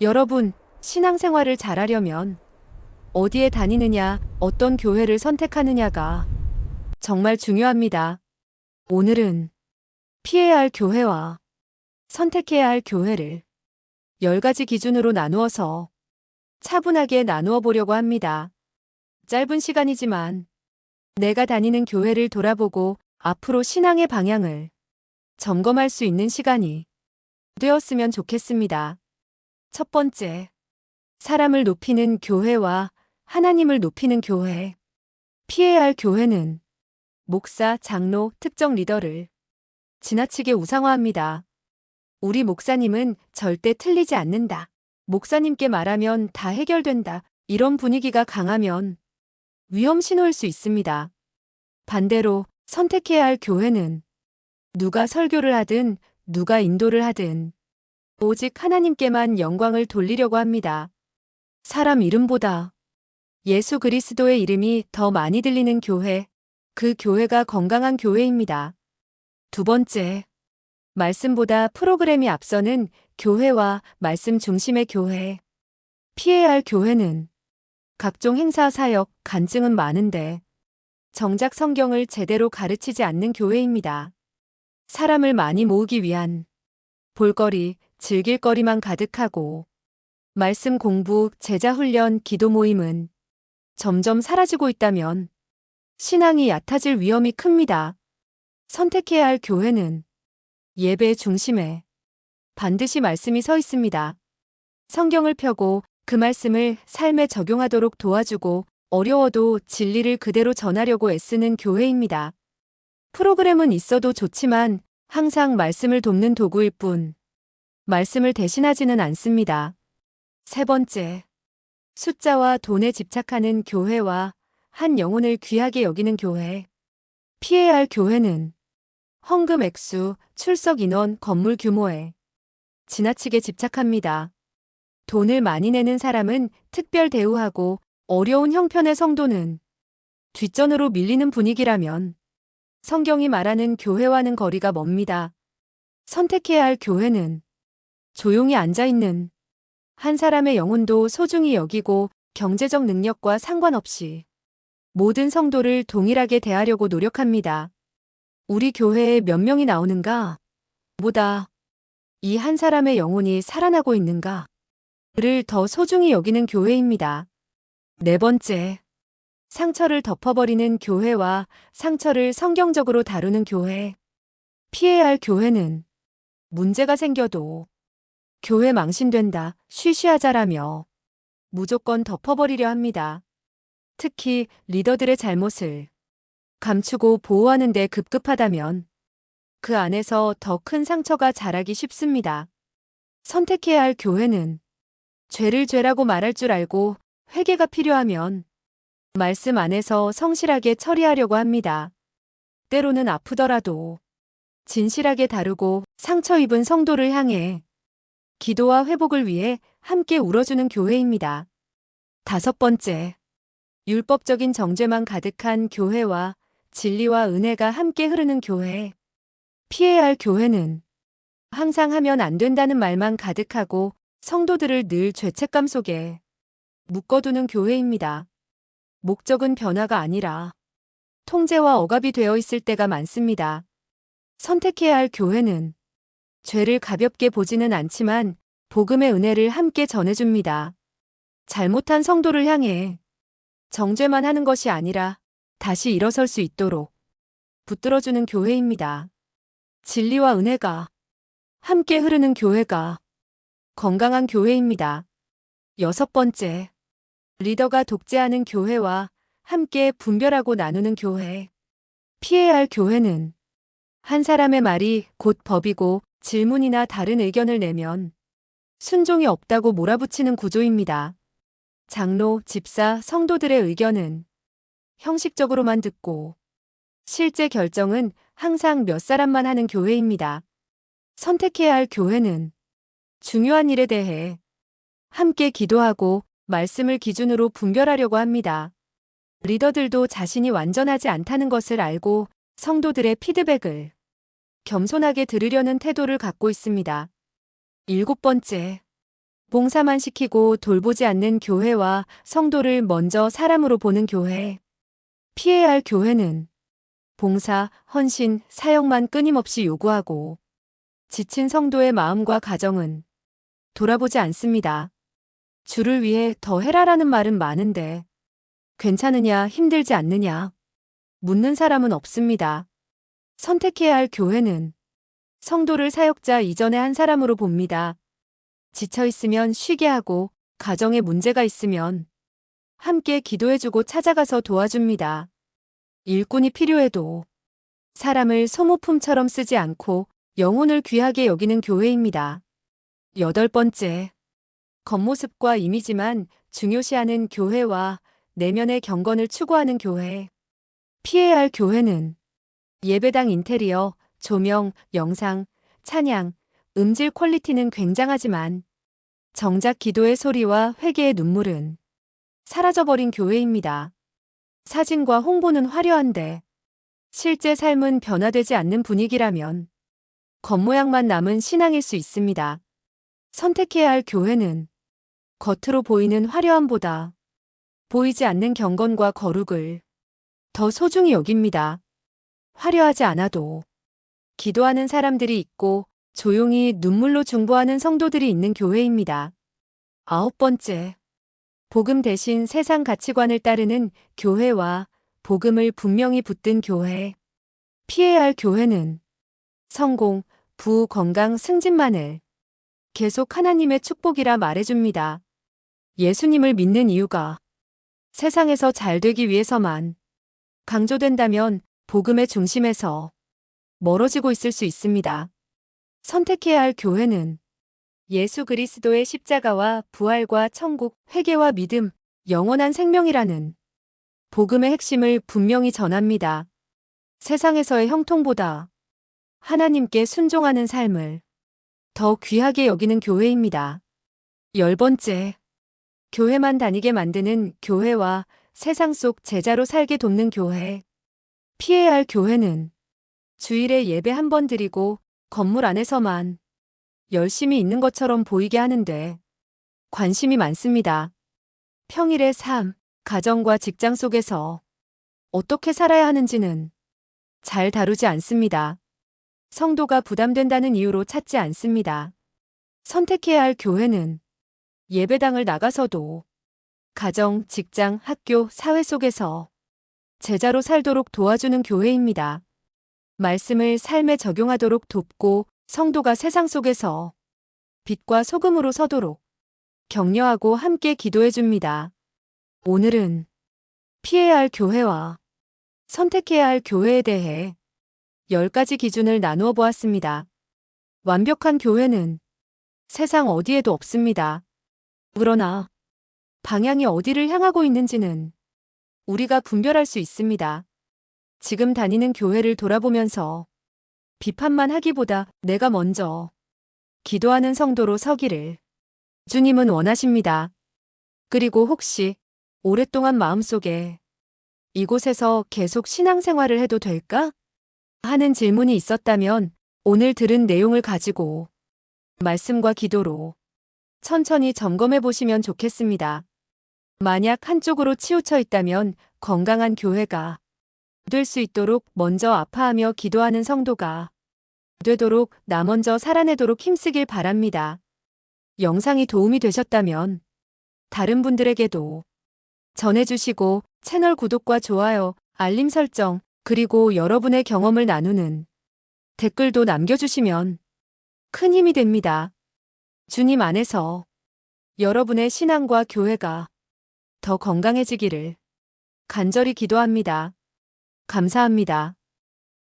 여러분, 신앙생활을 잘하려면 어디에 다니느냐, 어떤 교회를 선택하느냐가 정말 중요합니다. 오늘은 피해야 할 교회와 선택해야 할 교회를 10가지 기준으로 나누어서 차분하게 나누어 보려고 합니다. 짧은 시간이지만 내가 다니는 교회를 돌아보고 앞으로 신앙의 방향을 점검할 수 있는 시간이 되었으면 좋겠습니다. 첫 번째, 사람을 높이는 교회와 하나님을 높이는 교회. 피해야 할 교회는 목사, 장로, 특정 리더를 지나치게 우상화합니다. 우리 목사님은 절대 틀리지 않는다. 목사님께 말하면 다 해결된다. 이런 분위기가 강하면 위험 신호일 수 있습니다. 반대로 선택해야 할 교회는 누가 설교를 하든 누가 인도를 하든 오직 하나님께만 영광을 돌리려고 합니다. 사람 이름보다 예수 그리스도의 이름이 더 많이 들리는 교회, 그 교회가 건강한 교회입니다. 두 번째, 말씀보다 프로그램이 앞서는 교회와 말씀 중심의 교회. 피해야 할 교회는 각종 행사 사역, 간증은 많은데 정작 성경을 제대로 가르치지 않는 교회입니다. 사람을 많이 모으기 위한 볼거리, 즐길거리만 가득하고 말씀 공부, 제자 훈련, 기도 모임은 점점 사라지고 있다면 신앙이 얕아질 위험이 큽니다. 선택해야 할 교회는 예배 중심에 반드시 말씀이 서 있습니다. 성경을 펴고 그 말씀을 삶에 적용하도록 도와주고 어려워도 진리를 그대로 전하려고 애쓰는 교회입니다. 프로그램은 있어도 좋지만 항상 말씀을 돕는 도구일 뿐 말씀을 대신하지는 않습니다. 세 번째, 숫자와 돈에 집착하는 교회와 한 영혼을 귀하게 여기는 교회. 피해야 할 교회는 헌금 액수, 출석 인원, 건물 규모에 지나치게 집착합니다. 돈을 많이 내는 사람은 특별 대우하고 어려운 형편의 성도는 뒷전으로 밀리는 분위기라면 성경이 말하는 교회와는 거리가 멉니다. 선택해야 할 교회는 조용히 앉아있는 한 사람의 영혼도 소중히 여기고 경제적 능력과 상관없이 모든 성도를 동일하게 대하려고 노력합니다. 우리 교회에 몇 명이 나오는가? 보다 이 한 사람의 영혼이 살아나고 있는가? 를 더 소중히 여기는 교회입니다. 네 번째, 상처를 덮어버리는 교회와 상처를 성경적으로 다루는 교회. 피해야 할 교회는 문제가 생겨도 교회 망신된다, 쉬쉬하자라며 무조건 덮어버리려 합니다. 특히 리더들의 잘못을 감추고 보호하는 데 급급하다면 그 안에서 더 큰 상처가 자라기 쉽습니다. 선택해야 할 교회는 죄를 죄라고 말할 줄 알고 회개가 필요하면 말씀 안에서 성실하게 처리하려고 합니다. 때로는 아프더라도 진실하게 다루고 상처 입은 성도를 향해 기도와 회복을 위해 함께 울어주는 교회입니다. 다섯 번째, 율법적인 정죄만 가득한 교회와 진리와 은혜가 함께 흐르는 교회. 피해야 할 교회는 항상 하면 안 된다는 말만 가득하고 성도들을 늘 죄책감 속에 묶어두는 교회입니다. 목적은 변화가 아니라 통제와 억압이 되어 있을 때가 많습니다. 선택해야 할 교회는 죄를 가볍게 보지는 않지만 복음의 은혜를 함께 전해줍니다. 잘못한 성도를 향해 정죄만 하는 것이 아니라 다시 일어설 수 있도록 붙들어주는 교회입니다. 진리와 은혜가 함께 흐르는 교회가 건강한 교회입니다. 여섯 번째, 리더가 독재하는 교회와 함께 분별하고 나누는 교회. 피해야 할 교회는 한 사람의 말이 곧 법이고 질문이나 다른 의견을 내면 순종이 없다고 몰아붙이는 구조입니다. 장로, 집사, 성도들의 의견은 형식적으로만 듣고 실제 결정은 항상 몇 사람만 하는 교회입니다. 선택해야 할 교회는 중요한 일에 대해 함께 기도하고 말씀을 기준으로 분별하려고 합니다. 리더들도 자신이 완전하지 않다는 것을 알고 성도들의 피드백을 겸손하게 들으려는 태도를 갖고 있습니다. 일곱 번째, 봉사만 시키고 돌보지 않는 교회와 성도를 먼저 사람으로 보는 교회. 피해야 할 교회는 봉사, 헌신, 사역만 끊임없이 요구하고 지친 성도의 마음과 가정은 돌아보지 않습니다. 주를 위해 더 해라라는 말은 많은데 괜찮으냐, 힘들지 않느냐 묻는 사람은 없습니다. 선택해야 할 교회는 성도를 사역자 이전의 한 사람으로 봅니다. 지쳐 있으면 쉬게 하고 가정에 문제가 있으면 함께 기도해주고 찾아가서 도와줍니다. 일꾼이 필요해도 사람을 소모품처럼 쓰지 않고 영혼을 귀하게 여기는 교회입니다. 8번째, 겉모습과 이미지만 중요시하는 교회와 내면의 경건을 추구하는 교회. 피해야 할 교회는 예배당 인테리어, 조명, 영상, 찬양, 음질 퀄리티는 굉장하지만 정작 기도의 소리와 회개의 눈물은 사라져버린 교회입니다. 사진과 홍보는 화려한데 실제 삶은 변화되지 않는 분위기라면 겉모양만 남은 신앙일 수 있습니다. 선택해야 할 교회는 겉으로 보이는 화려함보다 보이지 않는 경건과 거룩을 더 소중히 여깁니다. 화려하지 않아도 기도하는 사람들이 있고 조용히 눈물로 중보하는 성도들이 있는 교회입니다. 9번째, 복음 대신 세상 가치관을 따르는 교회와 복음을 분명히 붙든 교회. 피해야 할 교회는 성공, 부, 건강, 승진만을 계속 하나님의 축복이라 말해줍니다. 예수님을 믿는 이유가 세상에서 잘 되기 위해서만 강조된다면 복음의 중심에서 멀어지고 있을 수 있습니다. 선택해야 할 교회는 예수 그리스도의 십자가와 부활과 천국, 회개와 믿음, 영원한 생명이라는 복음의 핵심을 분명히 전합니다. 세상에서의 형통보다 하나님께 순종하는 삶을 더 귀하게 여기는 교회입니다. 10번째, 교회만 다니게 만드는 교회와 세상 속 제자로 살게 돕는 교회. 피해야 할 교회는 주일에 예배 한 번 드리고 건물 안에서만 열심히 있는 것처럼 보이게 하는데 관심이 많습니다. 평일의 삶, 가정과 직장 속에서 어떻게 살아야 하는지는 잘 다루지 않습니다. 성도가 부담된다는 이유로 찾지 않습니다. 선택해야 할 교회는 예배당을 나가서도 가정, 직장, 학교, 사회 속에서 제자로 살도록 도와주는 교회입니다. 말씀을 삶에 적용하도록 돕고 성도가 세상 속에서 빛과 소금으로 서도록 격려하고 함께 기도해 줍니다. 오늘은 피해야 할 교회와 선택해야 할 교회에 대해 10가지 기준을 나누어 보았습니다. 완벽한 교회는 세상 어디에도 없습니다. 그러나 방향이 어디를 향하고 있는지는 우리가 분별할 수 있습니다. 지금 다니는 교회를 돌아보면서 비판만 하기보다 내가 먼저 기도하는 성도로 서기를 주님은 원하십니다. 그리고 혹시 오랫동안 마음속에 이곳에서 계속 신앙생활을 해도 될까? 하는 질문이 있었다면 오늘 들은 내용을 가지고 말씀과 기도로 천천히 점검해 보시면 좋겠습니다. 만약 한쪽으로 치우쳐 있다면 건강한 교회가 될 수 있도록 먼저 아파하며 기도하는 성도가 되도록 나 먼저 살아내도록 힘쓰길 바랍니다. 영상이 도움이 되셨다면 다른 분들에게도 전해주시고 채널 구독과 좋아요, 알림 설정, 그리고 여러분의 경험을 나누는 댓글도 남겨주시면 큰 힘이 됩니다. 주님 안에서 여러분의 신앙과 교회가 더 건강해지기를 간절히 기도합니다. 감사합니다.